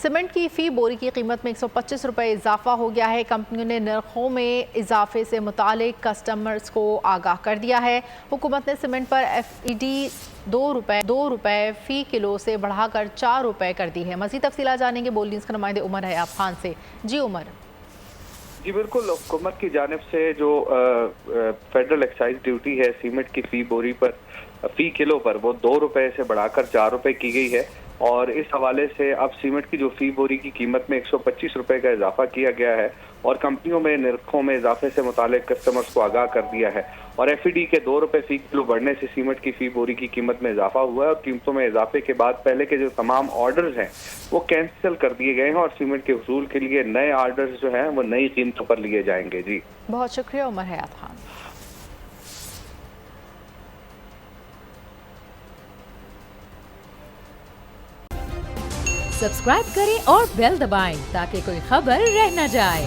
Cement की फ़ी बोरी की कीमत में 125 रुपये इजाफा हो गया है। कंपनियों ने नरखों में इजाफे से मुतालिक कस्टमर्स को आगाह कर दिया है। हुकूमत ने सीमेंट पर FED ₹2 फ़ी किलो से बढ़ाकर ₹4 कर दी है। मज़ीद तफसीलात जानेंगे बोल न्यूज़ के नुमाइंदे उमर हयात खान से। जी उमर। जी बिल्कुल, हुकूमत की जानिब से जो फेडरल एक्साइज ड्यूटी है सीमेंट की फ़ी बोरी पर फ़ी किलो पर वो ₹2 से बढ़ाकर ₹4 की गई है और इस हवाले से अब सीमेंट की जो फ़ी बोरी की कीमत में 125 रुपये का इजाफा किया गया है और कंपनियों में निरखों में इजाफे से मुतालिक कस्टमर्स को आगाह कर दिया है। और FED के ₹2 फ़ी किलो बढ़ने से सीमेंट की फ़ी बोरी की कीमत में इजाफा हुआ है और कीमतों में इजाफे के बाद पहले के जो तमाम ऑर्डर्स हैं वो कैंसिल कर दिए गए हैं और सीमेंट के वसूल के लिए नए ऑर्डर्स जो हैं वो नई कीमतों पर लिए जाएंगे। जी बहुत शुक्रिया उमर हयात खान। सब्सक्राइब करें और बेल दबाएं ताकि कोई खबर रह न जाए।